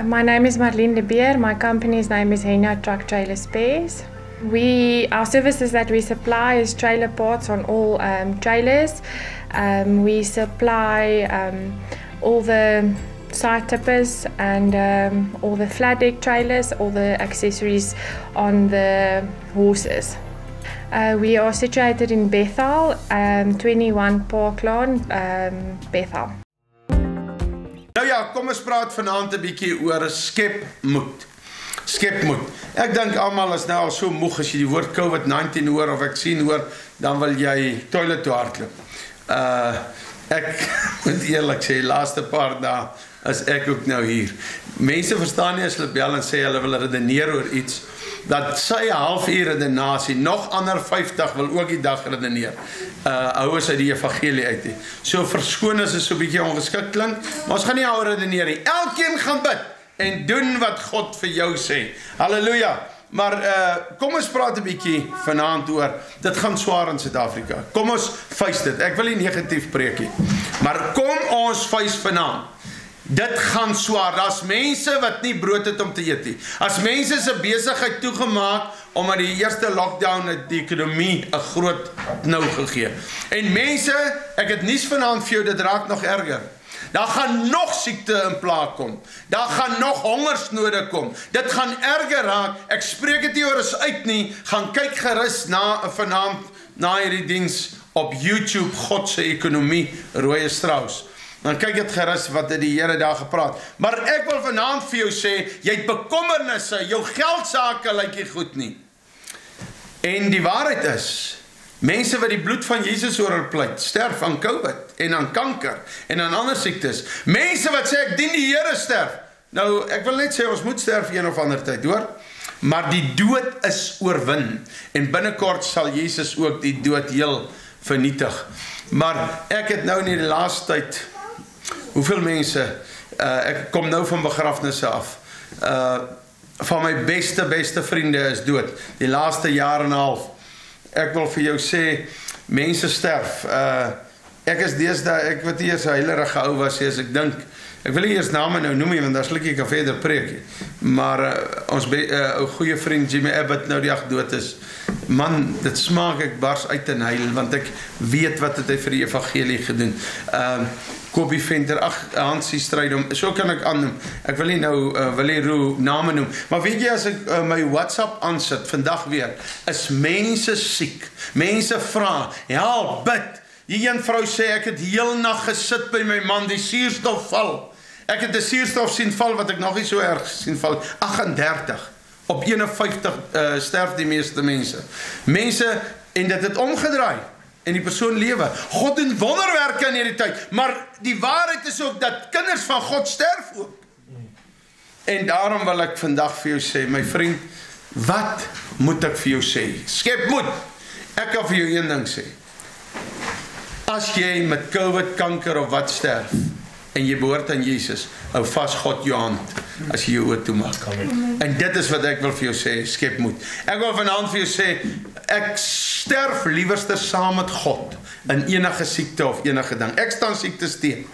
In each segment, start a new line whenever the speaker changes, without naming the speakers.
My name is Marlene de Beer. My company's name is Hena Truck Trailer Spares. Our services that we supply is trailer parts on all trailers. We supply all the side tippers and all the flat deck trailers, all the accessories on the horses. We are situated in Bethel, 21 Parkland, Bethel.
Nou ja, kom ons praat vanaand 'n bietjie oor skep moed. Skep moed. Ek dink almal is nou al so moeg as jy die woord COVID-19 hoor of ek sien hoor, dan wil jy toilet toe hardloop. Ek moet eerlik sê, laaste paar dae is ek ook nou hier. Mense verstaan nie as hulle bel en sê hulle wil redeneer oor iets, dat sy 'n halfuur redenasie, nog ander 50 wil ook die dag redeneer. Hou ons uit die evangelie uit nie. So verskoon as dit so 'n bietjie ongeskik klink, maar ons gaan nie oor redeneer nie. Elkeen gaan bid en doen wat God vir jou sê. Halleluja. Maar kom ons praat 'n bietjie vanaand oor, dit gaan swaar in Suid-Afrika. Kom ons face dit. Ek wil nie negatief preek nie. Maar kom ons face vanaand. Dit gaan swaar. Daar's mense wat nie brood het om te eet nie. As mense se besigheid toegemaak omdat die eerste lockdown het die ekonomie 'n groot knou gegee. En mense, ek het nuus vanaand vir jou, dit raak nog erger. Daar gaan nog siekte in plek kom. Daar gaan nog hongersnode kom. Dit gaan erger raak. Ek spreek dit nie oor is uit nie. Gaan kyk gerus vanaand na hierdie diens op YouTube, God se ekonomie, Rooi Strauss. Dan kyk dit gerus wat het die Here daar gepraat. Maar ek wil vanaand vir jou sê, jy het bekommernisse, jou geldsake lyk nie goed nie. En die waarheid is, mense wat die bloed van Jesus oor hulle pleit, sterf aan COVID en aan kanker en aan ander siektes. Mense wat sê ek dien die Here sterf. Nou, ek wil net sê ons moet sterf een of ander tyd, hoor? Maar die dood is oorwin en binnekort sal Jesus ook die dood heel vernietig. Maar ek het nou in die laaste tyd, hoeveel mense, ek kom nou van begrafnisse af, van my beste vriende is dood, die laaste jaar en 'n half. Ek wil vir jou sê, mense sterf, ek is deesdae, ek weet nie eers 'n heilige ou was as ek dink, ek wil nie eers name nou noem nie, want dan sal ek kan verder preek, maar ons goeie vriend Jimmy Abbott nou die dag dood is, man, dit smaak ek bars uit in huil, want ek weet wat het hy vir die evangelie gedoen. Kobie Venter, Hansie Strydom, so kan ek aannoem. Ek wil nie nou name noem, maar weet jy, as ek my WhatsApp aansit, vandag weer, is mense siek, mense vra, help, bid. Die een vrou sê, ek het heel nag gesit by my man, die suurstof val. Ek het die suurstof sien val, wat ek nog nie so erg sien val, 38, op 51 sterf die meeste mense. Mense, en dit het omgedraai, en die persoon lewe. God doen wonderwerke in hierdie tyd, maar die waarheid is ook dat kinders van God sterf ook. En daarom wil ek vandag vir jou sê, my vriend, wat moet ek vir jou sê? Skep moed. Ek kan vir jou een ding sê. As jy met COVID, kanker of wat sterf, en jy behoort aan Jesus, hou vas God jou hand, as jy jou oë toemaak. En dit is wat ek wil vir jou sê, skep moed. Ek wil vanaand vir jou sê, ek sterf liewerster saam met God, in enige siekte of enige ding. Ek staan siektes teen,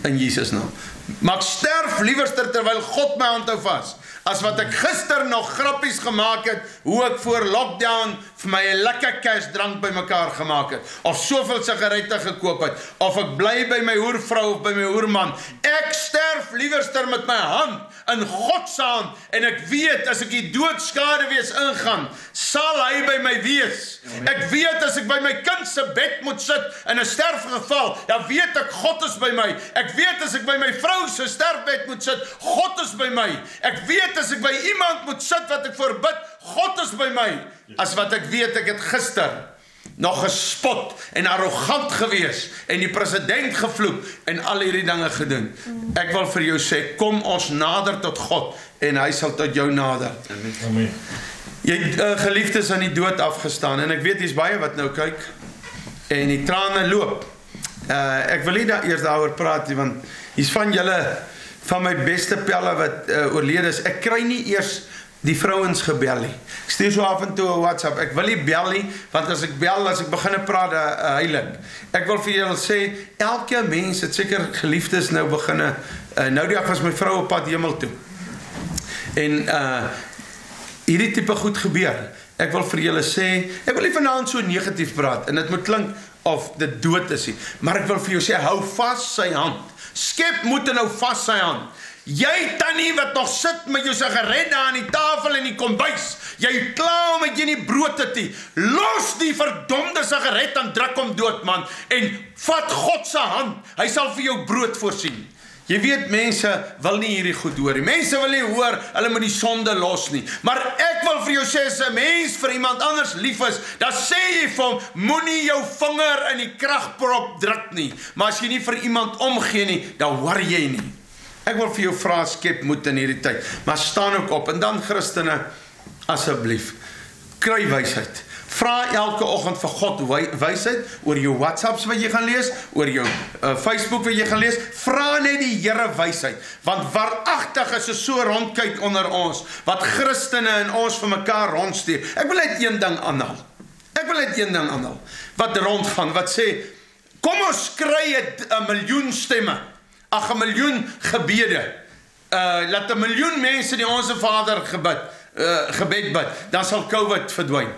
in Jesus naam. Maar ek sterf liewerster terwyl God my hand hou vas, as wat ek gister nog grappies gemaak het, hoe ek voor lockdown vir my 'n lekker kersdrank bymekaar gemaak het, of soveel sigarette gekoop het, of ek bly by my hoervrou of by my hoerman. Ek sterf liewerster met my hand in God se hand, en ek weet, as ek die doodskaduwees ingaan, sal hy by my wees. Ek weet, as ek by my kind se bed moet sit, in 'n sterfgeval, dan weet ek, God is by my. Ek weet, as ek by my vrou se sterfbed moet sit, God is by my. Ek weet, as ek by iemand moet sit wat ek voorbid, God is by my. As wat ek weet, ek het gister nog gespot en arrogant gewees en die president gevloek en al hierdie dinge gedoen. Ek wil vir jou sê, kom ons nader tot God en hy sal tot jou nader.
Amen.
Jy geliefdes aan die dood afgestaan, en ek weet hier's baie wat nou kyk en die trane loop. Ek wil nie eers daaroor praat nie, want hier's van julle, van my beste pelle wat oorlede is. Ek kry nie eers die vrouens gebel nie. Ek stuur so af en toe 'n WhatsApp. Ek wil nie bel nie, want as ek bel, as ek begin praat, heilig. Ek wil vir julle sê, elke mens het seker geliefdes nou beginne, nou die dag was my vrou op pad hemel toe. En hierdie tipe goed gebeur. Ek wil vir julle sê, ek wil nie vanaand so negatief praat, en dit moet klink of dit dood is nie, maar ek wil vir jou sê, hou vas sy hand. Skep moed en hou vas sy hand. Jy tannie wat nog sit met jou sigaret daar aan die tafel en die kombuis, jy klaar met jy nie brood het nie, los die verdomde sigaret en druk hom dood man, en vat God se hand, hy sal vir jou brood voorsien. Jy weet, mense wil nie hierdie goed hoor nie. Mense wil nie hoor, hulle moet die sonde los nie. Maar ek wil vir jou sê, as 'n mens vir iemand anders lief is, dan sê jy vir hom, moenie jou vinger in die kragprop druk nie. Maar as jy nie vir iemand omgee nie, dan worry jy nie. Ek wil vir jou vra, skep moed in hierdie tyd. Maar staan ook op, en dan Christene, asseblief, kry wysheid. Vra elke oggend vir God wysheid oor jou WhatsApps wat jy gaan lees, oor jou Facebook wat jy gaan lees. Vra net die Here wysheid, want waaragtig is so rondkyk onder ons, wat Christene en ons vir mekaar rondstuur. Ek wil net een ding aanhaal. Wat rondgaan, wat sê, kom ons kry 'n miljoen stemme, 'n miljoen gebede. Laat 'n miljoen mense die Onse Vader gebed bid, dan sal COVID verdwyn.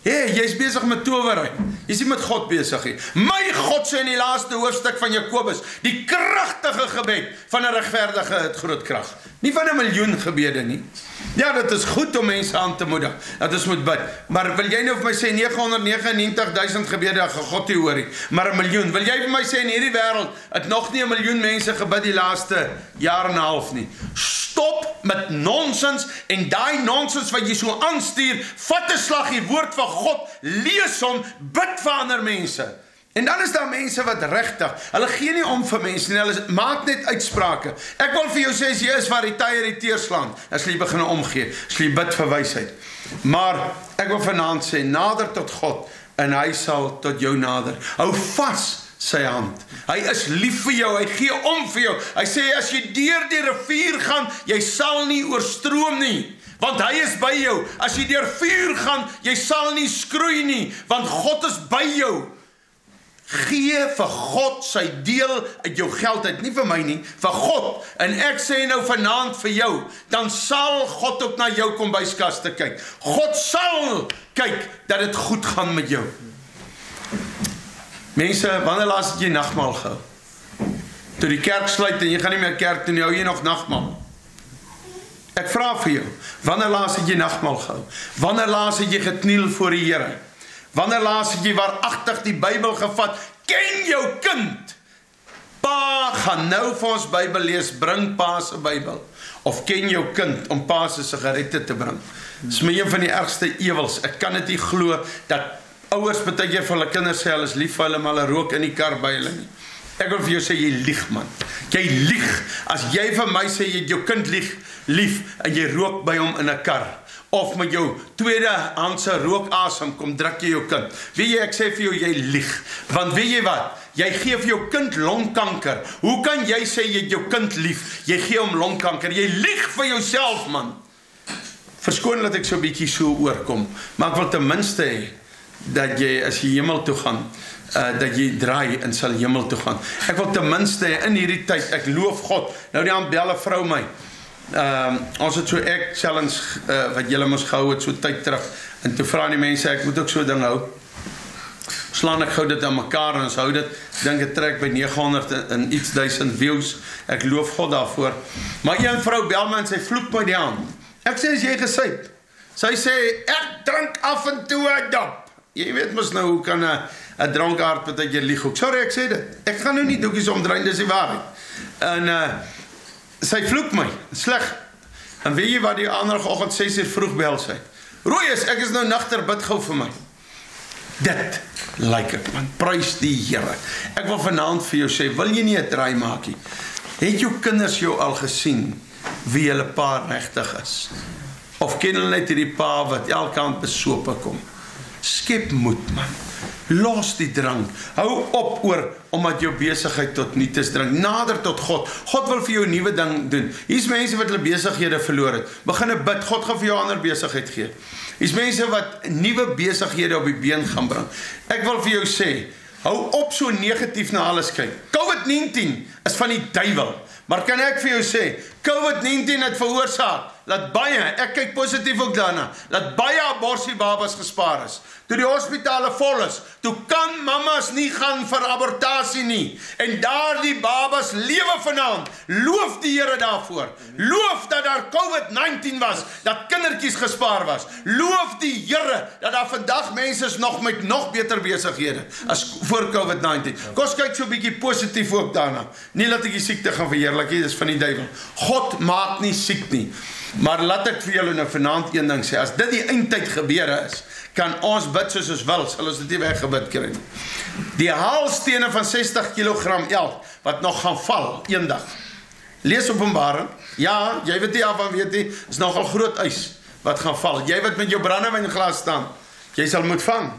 Jy's besig met towery. Jy's nie met God besig nie. My God sê in die laaste hoofstuk van Jakobus, die kragtige gebed van 'n regverdige het groot krag. Nie van 'n miljoen gebede nie. Ja, dit is goed om mense aan te moedig, dat ons moet bid. Maar wil jy nou vir my sê 999.000 gebede gaan God nie hoor nie, maar 1 miljoen. Wil jy vir my sê in hierdie wêreld het nog nie 1 miljoen mense gebid die laaste jaar en 'n half nie? Stop met nonsens en daai nonsens wat jy so aanstuur, vat 'n slag die woord van God, lees hom, bid vir ander mense. En dan is daar mense wat regtig, hulle gee nie om vir mense nie, hulle maak net uitsprake. Ek wil vir jou sê, as jy is waar die tye irriteer slaan, as jy begin omgee, as jy bid vir wysheid. Maar ek wil vanaand sê, nader tot God, en hy sal tot jou nader. Hou vas sy hand. Hy is lief vir jou, hy gee om vir jou. Hy sê, as jy deur die rivier gaan, jy sal nie oorstroom nie, want hy is by jou. As jy deur vuur gaan, jy sal nie skroei nie, want God is by jou. Gee vir God sy deel uit jou geld uit, nie vir my nie, vir God. En ek sê nou vanaand vir jou, dan sal God ook na jou kombuiskaste kyk. God sal kyk dat dit goed gaan met jou. Mense, wanneer laas het jy nagmaal gehou? Toe die kerk sluit en jy gaan nie meer kerk toe nie, hou jy nog nagmaal? Ek vra vir jou, wanneer laas het jy nagmaal gehou? Wanneer laas het jy gekniel voor die Here? Wanneer laas het jy waaragtig die Bybel gevat? Ken jou kind. Pa gaan nou vir ons Bybel lees, bring pa se Bybel. Of ken jou kind om pa se sigarette te bring. Dis my een van die ergste ewels. Ek kan dit nie glo dat ouers baie keer vir hulle kinders sê hulle is lief vir hulle, maar hulle rook in die kar by hulle nie. Ek wil vir jou sê, jy lieg man. Jy lieg. As jy vir my sê, jy het jou kind lief en jy rook by hom in 'n kar, of met jou tweedehandse rookasem kom druk jy jou kind. Weet jy, ek sê vir jou, jy lieg. Want weet jy wat? Jy gee vir jou kind longkanker. Hoe kan jy sê jy het jou kind lief? Jy gee hom longkanker. Jy lieg vir jouself man. Verskoon dat ek so 'n bietjie so oorkom, maar ek wil ten minste hê dat jy, as jy hemel toe gaan, dat jy draai en sal hemel toe gaan. Ek wil ten minste in hierdie tyd, ek loof God. Nou die aan bel 'n vrou my. Ons het so ek challenge wat julle mos gehou het so tyd terug, en toe vra die mense, ek moet ook so ding hou. Slaan ek gou dit aan mekaar en ons hou dit, dink dit trek by 900 en iets duisend views. Ek loof God daarvoor. Maar een vrou bel my en sy vloek my die aan. Ek sê, is jy gesuip? Sy sê, ek drink af en toe 'n dop. Jy weet mos nou, hoe kan 'n dronkaard met 'n keer lieg ook. Sorry, ek sê dit. Ek gaan nou nie doekies omdraai, dis die waarheid. En sy vloek my, sleg. En weet jy wat, die ander oggend 6 uur vroeg bel sy. Rooies, ek is nou nagter, bid gou vir my. Dit like ek, man, prys die Here. Ek wil vanaand vir jou sê, wil jy nie 'n draai maak nie? Het jou kinders jou al gesien wie hulle pa regtig is? Of ken hulle net hierdie pa wat elke aand besope kom? Skep moed man. Los die drang. Hou op oor omdat jou besigheid tot niet is drang. Nader tot God. God wil vir jou 'n nuwe ding doen. Hier's mense wat hulle besighede verloor het. Begin bid. God gaan vir jou 'n ander besigheid gee. Hier's mense wat nuwe besighede op die been gaan bring. Ek wil vir jou sê, hou op so negatief na alles kyk. COVID-19 is van die duiwel. Maar kan ek vir jou sê, COVID-19 het veroorsaak laat baie, ek kyk positief ook daarna, laat baie aborsiebabas gespaar is. Toe die hospitale vol is, toe kan mamas nie gaan vir abortasie nie. En daardie babas lewe vanaand. Loof die Here daarvoor. Loof dat daar COVID-19 was, dat kindertjies gespaar was. Loof die Here dat daar vandag mense is nog met nog beter besighede as voor COVID-19. Kom ons kyk so 'n bietjie positief ook daarna. Nie laat ek die siekte gaan verheerlik nie, dis van die duiwel. God maak nie siek nie. Maar laat ek vir julle nou vanaand een ding sê, as dit die eindtyd gebeure is, kan ons bid soos ons wil, sal ons dit nie weggebid kry nie. Die haalstene van 60 kg elk, wat nog gaan val, eendag. Lees Openbaring, ja, jy weet nie af van weet nie, is nogal groot ys, wat gaan val. Jy wat met jou brandewynglas staan, jy sal moet vang,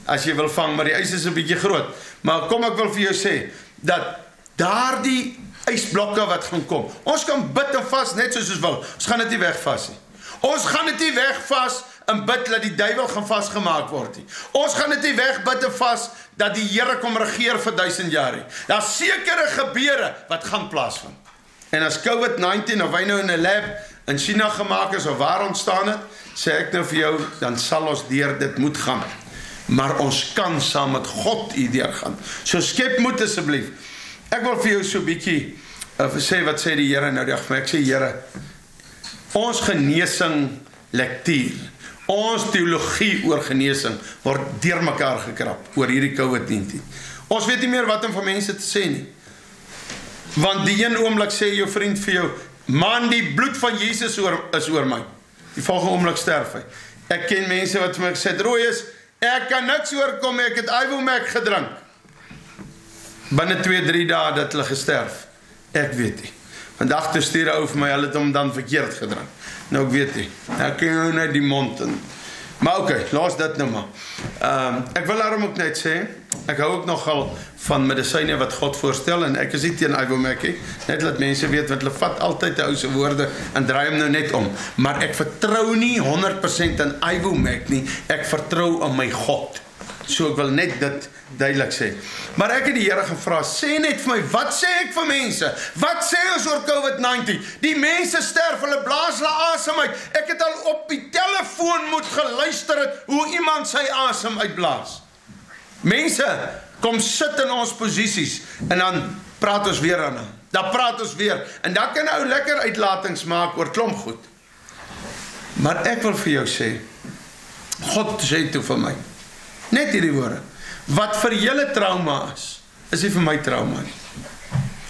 as jy wil vang, maar die ys is 'n bietjie groot. Maar kom ek wil vir jou sê, dat daardie ysblokke wat gaan kom, ons kan bid en vas net soos ons wil, ons gaan dit nie wegvas nie. Ons gaan dit nie wegvas en bid dat die duiwel gaan vasgemaak word nie. Ons gaan dit nie wegbid en vas dat die Here kom regeer vir 1000 jaar nie. Daar's sekere gebeure wat gaan plaasvind. En as COVID-19 of hy nou in 'n lab in China gemaak is of waar ontstaan het, sê ek nou vir jou, dan sal ons deur dit moet gaan. Maar ons kan saam met God hier deurgaan. So skep moed asseblief. Ek wil vir jou so 'n bietjie sê wat sê die Here nou dag. Ek sê Here, ons genesing lektuur, ons teologie oor genesing word deurmekaar gekrap oor hierdie COVID-19. Ons weet nie meer wat om vir mense te sê nie. Want die een oomblik sê jou vriend vir jou, man, die bloed van Jesus is oor my. Die volgende oomblik sterf hy. Ek ken mense wat vir my gesê, Rooies, ek kan niks oorkom, ek het Ivomac gedrink. Binne 2-3 dae dat hulle gesterf. Ek weet nie. Vandag toe stuur 'n ou vir my, hulle het hom dan verkeerd gedrink. Nou ek weet nie. Ek kan jou net die mond in. Maar oké, laat dit nou maar. Ek wil daarom ook net sê, ek hou ook nogal van medisyne wat God voorstel, en ek is nie teen Ivomac nie. Net laat mense weet, want hulle vat altyd die ou se woorde en draai hom nou net om. Maar ek vertrou nie 100% in Ivomac nie, ek vertrou in my God. So ek wil net dit duidelik sê. Maar ek het die Here gevra, sê net vir my, wat sê ek vir mense? Wat sê ons oor COVID-19? Die mense sterf, hulle blaas hulle asem uit. Ek het al op die telefoon moet geluister het, hoe iemand sy asem uitblaas. Mense, kom sit in ons posisies, en dan praat ons weer aan. Dan praat ons weer, en dan kan ou lekker uitlatings maak oor klomp goed. Maar ek wil vir jou sê, God sê toe vir my, net hierdie woorde, wat vir julle trauma is nie vir my trauma nie.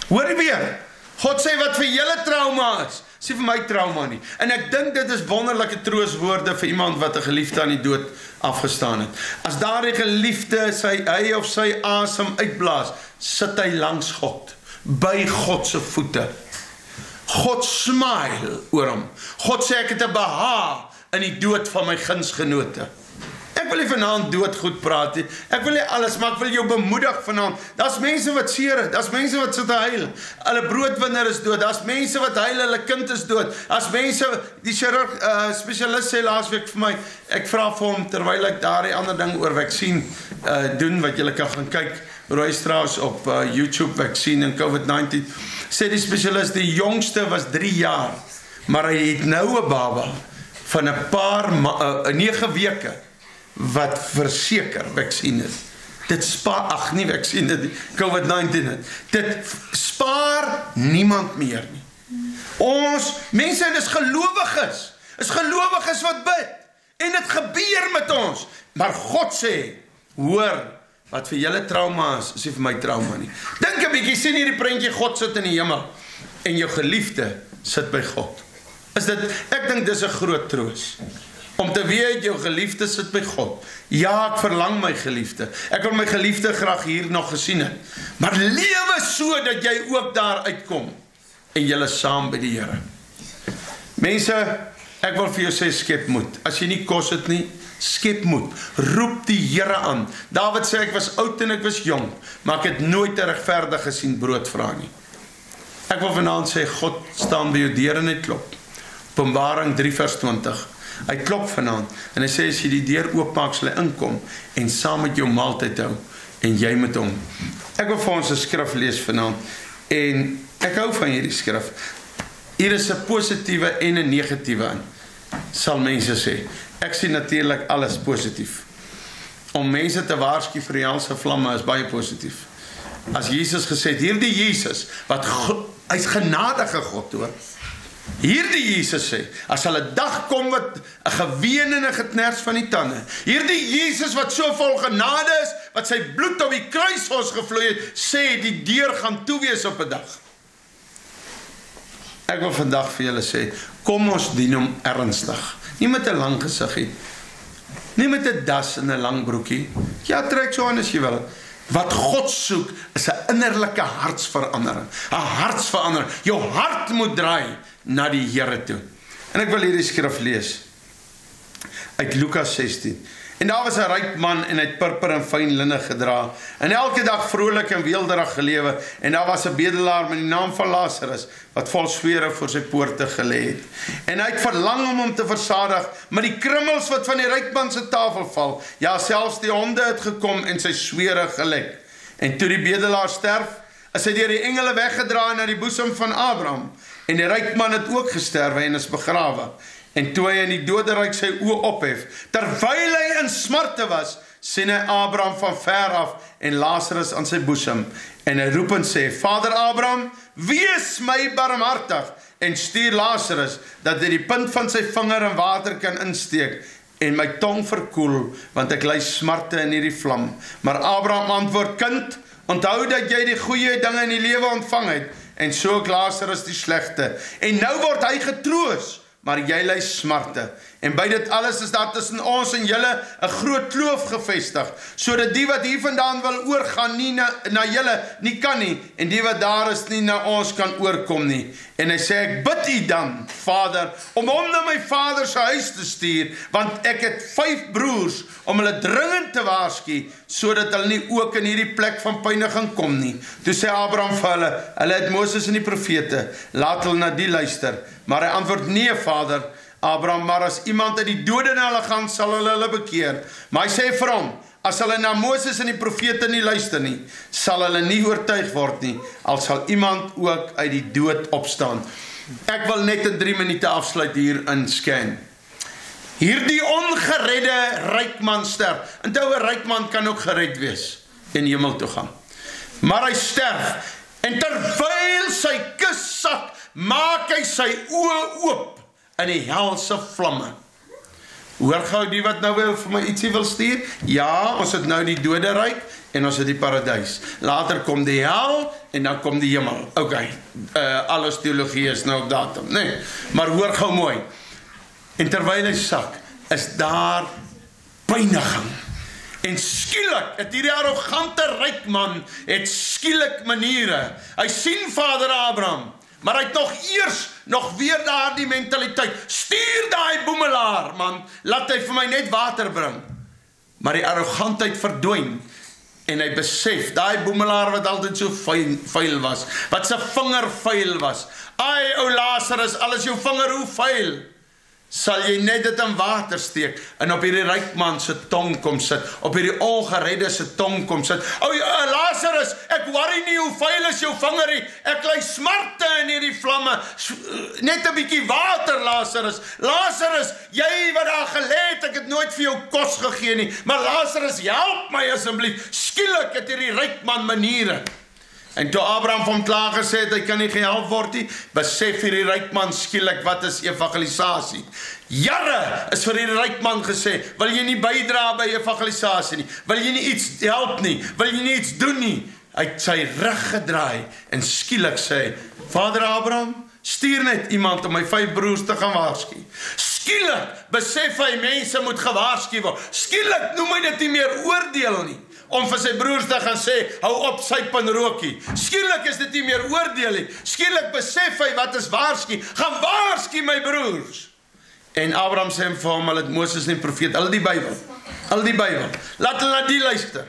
Hoor jy weer? God sê wat vir julle trauma is nie vir my trauma nie. En ek dink dit is wonderlike troostwoorde vir iemand wat 'n geliefde aan die dood afgestaan het. As daardie geliefde hy of sy asem uitblaas, sit hy langs God, by God se voete. God smile oor hom. God sê ek het 'n behaag in die dood van my gunsgenote. Ek wil nie vanaand doodgoed praat nie. Ek wil nie alles, maar ek wil jou bemoedig vanaand. Daar's mense wat seer het, daar's mense wat sit te huil. Hulle broodwinner is dood. Daar's mense wat huil, hulle kind is dood. Daar's mense, die chirurg spesialist sê laasweek vir my, ek vra vir hom terwyl ek daardie ander ding oor vaksin doen wat julle kan gaan kyk, Roy Strauss op YouTube vaksin en COVID-19. Sê die spesialist, die jongste was 3 jaar, maar hy het nou 'n baba van 'n paar 9 weke. Wat verseker vaksin is. Dit spaar, nie vaksin, dit COVID-19 het. Dit spaar niemand meer nie. Ons, mense, is gelowiges wat bid. En dit gebeur met ons. Maar God sê, hoor, wat vir julle trauma is nie vir my trauma nie. Dink 'n bietjie, sien hierdie prentjie, God sit in die hemel, en jou geliefde sit by God. Ek dink dis 'n groot troos. Om te weet, jou geliefde sit by God. Ja, ek verlang my geliefde. Ek wil my geliefde graag hier nog gesien het. Maar lewe so, dat jy ook daar uitkom. En jylle saam by die Here. Mense, ek wil vir jou sê, skep moed. As jy nie kos het nie, skep moed. Roep die Here aan. David sê, ek was oud en ek was jong, maar ek het nooit 'n regverdige gesien brood vra nie. Ek wil vanaand sê, God staan by jou deur en hy klop. Openbaring 3 vers 20. Hy klop vanaand, en hy sê, as jy die deur oopmaak, sal hy inkom, en saam met jou maaltyd hou, en jy met hom. Ek wil vir ons 'n skrif lees vanaand, en ek hou van hierdie skrif. Hier is 'n positiewe en 'n negatiewe in, sal mense sê. Ek sien natuurlik alles positief. Om mense te waarsku vir die helse vlamme is baie positief. As Jesus gesê het, hierdie Jesus, hy's genadige God hoor. Hierdie Jesus sê, as hulle 'n dag kom wat 'n geween en 'n geknars van die tande, hierdie Jesus wat so vol genade is, wat sy bloed op die kruis vir ons gevloei het, sê die deur gaan toe wees op 'n dag. Ek wil vandag vir julle sê, kom ons dien hom ernstig, nie met 'n lang gesiggie, nie met 'n das en 'n lang broekie, ja trek so aan as jy wil. Wat God soek is 'n innerlike hartsverandering, 'n hartsverandering, jou hart moet draai na die Here toe. En ek wil hierdie skrif lees uit Lukas 16. En daar was 'n ryk man en hy het purper en fyn linne gedra en elke dag vrolik en weelderig gelewe. En daar was 'n bedelaar met die naam van Lazarus wat vol swere voor sy poorte gelê het. En hy het verlang om hom te versadig, maar die krummels wat van die ryk man se tafel val, ja selfs die honde het gekom en sy swere gelek. En toe die bedelaar sterf, is hy deur die engele weggedra na die boesem van Abraham. En die ryk man het ook gesterwe en is begrawe. En toe hy in die doderyk sy oë ophef, terwyl hy in smarte was, sien hy Abraham van ver af en Lazarus aan sy boesem. En hy roep en sê, Vader Abraham, wees my barmhartig en stuur Lazarus, dat hy die punt van sy vinger in water kan insteek en my tong verkoel, want ek ly smarte in hierdie vlam. Maar Abraham antwoord, kind, onthou dat jy die goeie dinge in die lewe ontvang het, en so ook Lazarus die slegte. En nou word hy getroos, maar jy ly smarte. En by dit alles is daar tussen ons en julle 'n groot kloof gevestig, sodat die wat hier vandaan wil oorgaan nie na julle nie kan nie, en die wat daar is nie na ons kan oorkom nie. En hy sê, ek bid u dan, Vader, om hom na my vader se huis te stuur, want ek het 5 broers, om hulle dringend te waarsku, sodat hulle nie ook in hierdie plek van pyniging kom nie. Toe sê Abraham vir hulle het Moses en die profete, laat hulle na die luister. Maar hy antwoord, nee Vader, Abraham, maar as iemand uit die dode na hulle gaan, sal hulle bekeer. Maar hy sê vir hom, as hulle na Moses en die profete nie luister nie, sal hulle nie oortuig word nie, al sal iemand ook uit die dood opstaan. Ek wil net in 3 minute afsluit hier in Scan. Hierdie ongeredde ryk man sterf. Onthou, 'n ryk man kan ook gered wees en hemel toe gaan. Maar hy sterf, en terwyl sy kus sak, maak hy sy oë oop in die helse vlamme. Hoor gou die wat nou vir my ietsie wil stuur? Ja, ons het nou die doderyk en ons het die paradys. Later kom die hel en dan kom die hemel. Okay, alles teologie is nou op datum, nee. Maar hoor gou mooi. En terwyl hy sak, is daar pyniging. En skielik, het hierdie arrogante ryk man, het skielik maniere. Hy sien Vader Abraham, maar hy het nog weer daar die mentaliteit, stuur daai boemelaar man, laat hy vir my net water bring. Maar die arrogantheid verdwyn, en hy besef, daai boemelaar wat altyd so vuil was, wat sy vinger vuil was, ai ou Lazarus, al is jou vinger hoe vuil, sal jy net dit in water steek, en op hierdie ryk man se tong kom sit, op hierdie ongeredde se tong kom sit, o Lazarus, ek worry nie hoe vuil is jou vinger nie, ek ly smarte in hierdie vlamme, net 'n bietjie water Lazarus, Lazarus, jy wat daar gelê het, ek het nooit vir jou kos gegee nie, maar Lazarus, help my asseblief, skielik het hierdie ryk man maniere. En toe Abraham van klaar gesê het, hy kan nie gehelp word nie, besef hierdie ryk man skielik, wat is evangelisasie? Jare is vir hierdie ryk man gesê, wil jy nie bydra by evangelisasie nie, wil jy nie iets help nie, wil jy nie iets doen nie, hy het sy rug gedraai, en skielik sê, Vader Abraham, stuur net iemand om my 5 broers te gaan waarsku. Skielik besef hy, mense moet gewaarsku word, skielik noem hy dit nie meer oordeel nie, om vir sy broers te gaan sê, hou op syp en rookie. Skielik is dit nie meer oordeel nie. Skielik besef hy wat is waarsku. Gaan waarsku my broers. En Abraham sê vir hom, hulle het Moses en profeet, al die Bybel. Laat hulle na die luister.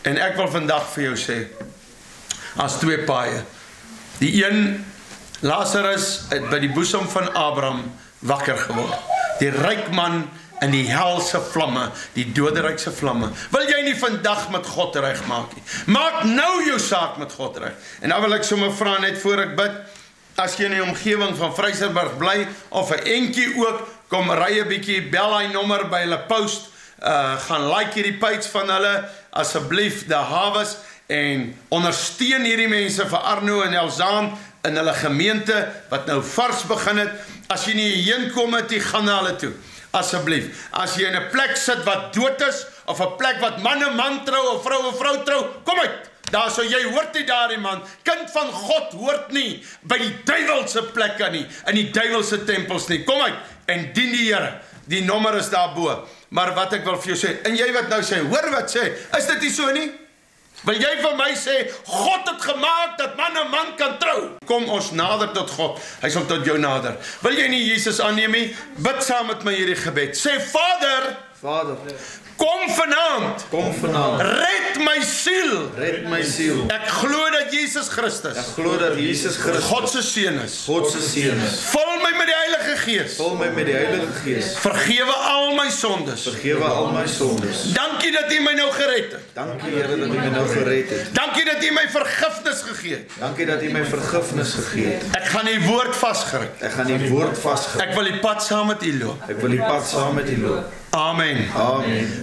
En ek wil vandag vir jou sê, as 2 paaie. Die een, Lazarus, het by die boesem van Abraham wakker geword. Die ryk man in die helse vlamme, die doderykse vlamme. Wil jy nie vandag met God reg maak nie? Maak nou jou saak met God reg. En dan wil ek sommer vra net voor ek bid, as jy in die omgewing van Vrysersburg bly, of 'n entjie ook, kom ry 'n bietjie, bel hy nommer by hulle post, gaan like hierdie page van hulle, asseblief, The Harvest, en ondersteun hierdie mense vir Arno en Elzaan in hulle gemeente, wat nou vars begin het. As jy nie heen kom het, gaan na hulle toe, asseblief. As jy in 'n plek sit wat dood is, of 'n plek wat man en man trou, of vrou trou, kom uit! Daar so jy hoort nie daar die man, kind van God hoort nie by die duiwelse plekke nie, in die duiwelse tempels nie, kom uit, en dien die Here, die nommer is daarbo, maar wat ek wil vir jou sê, en jy wat nou sê, hoor wat sê, is dit nie so nie? Wil jy vir my sê, God het gemaak dat man en man kan trou? Kom ons nader tot God, hy sal tot jou nader. Wil jy nie Jesus aanneem nie? Bid saam met my hierdie gebed. Sê, Vader, kom vanaand, red my siel. Ek glo dat Jesus Christus, God se seun is. Vul my met die Heilige Gees. Vergewe al my sondes. Dankie dat U my nou gered het. Dankie dat U my vergifnis gegee het. Ek gaan U woord vasgryp. Ek wil die pad saam met U loop. Amen.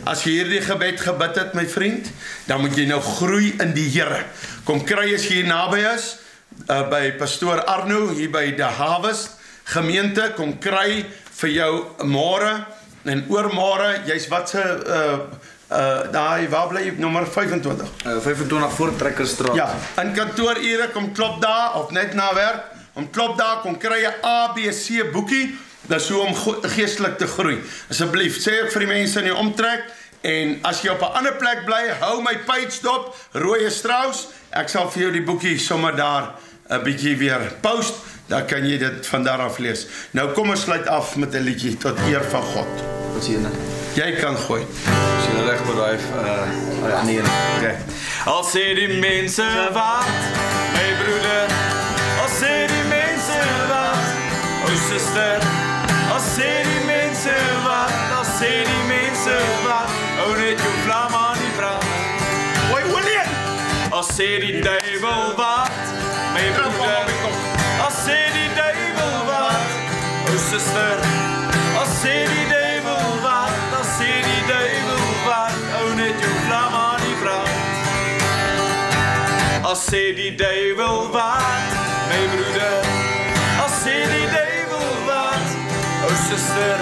As jy hierdie gebed gebid het, my vriend, dan moet jy nou groei in die Here. Kom kry as jy hier naby is, by Pastoor Arno, hier by The Harvest gemeente, kom kry vir jou môre en oormôre, jy's wat se waar bly jy, nommer 25?
25 voor Trekkerstraat.
Ja, in kantoorure, kom klop daar, of net na werk, kom klop daar, kom kry 'n ABC boekie, dat is hoe om geestelik te groei. Asseblief, sê ek vir die mense in die omtrek, en as jy op 'n ander plek bly, hou my page dop, Rooie Strauss, ek sal vir jou die boekie sommer daar 'n bietjie weer post, dan kan jy dit van daar af lees. Nou kom ons sluit af met 'n liedjie tot eer van God.
Wat sê jy?
Jy kan gooi.
As jy reg bedryf, nee. Okay. Al sê die mense wat, my broeder, al sê die mense wat, o suster, al sê die mense wat, al sê die mense wat, o net jou vlam aan die brand.
Hoi William!
Al sê die duiwel wat, my broeder, al sê die duiwel wat, o suster, al sê die duiwel wat, al sê die duiwel wat, o net jou vlam aan die brand. Al sê die duiwel wat, my broeder, al sê die duiwel wat, o suster,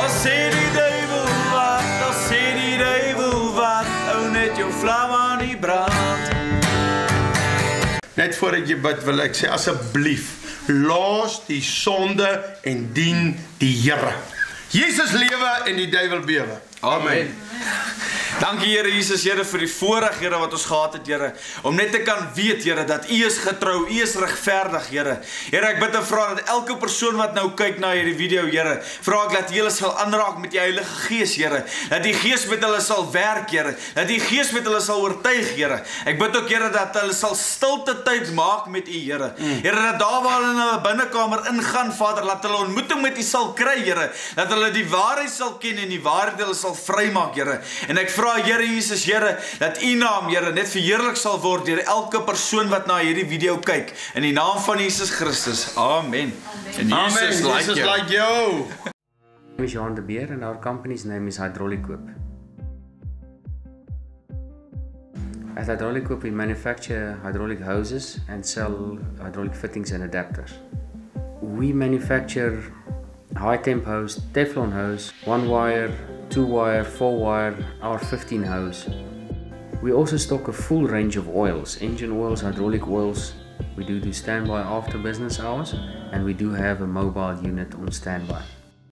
al sê die duiwel wat, al sê die duiwel wat, o net jou vlam aan die brand.
Net voordat jy bid wil ek sê, asseblief, los die sonde en dien die Here. Jesus lewe en die duiwel bewe. Amen.
Dankie Here Jesus, Here, vir die voorreg, Here, wat ons gehad het, Here, om net te kan weet, Here, dat U is getrou, U is regverdig, Here. Here, ek bid en vra dat elke persoon wat nou kyk na hierdie video, Here, vra ek dat U hulle sal aanraak met die Heilige Gees, Here, dat die Gees met hulle sal werk, Here, dat die Gees met hulle sal oortuig, Here. Ek bid ook, Here, dat hulle sal stilte tyd maak met U, Here. Here, dat daar waar hulle in hulle binnekamer ingaan, Vader, laat hulle ontmoeting met U sal kry, Here, dat hulle die waarheid sal ken en die waarheid hulle sal vrymaak, Here. En ek vra, Here Jesus, Here, dat U naam, Here, net verheerlik sal word deur elke persoon wat na hierdie video kyk. In die naam van Jesus Christus. Amen. En Jesus like you.
My name is Johan de Beer and our company's name is Hydraulic-Koop. At Hydraulic-Koop we manufacture hydraulic hoses and sell hydraulic fittings and adapters. We manufacture high temp hose, Teflon hose, 1 wire, 2 wire, 4 wire, our 15 hose. We also stock a full range of oils, engine oils, hydraulic oils. We do standby after business hours and we do have a mobile unit on standby.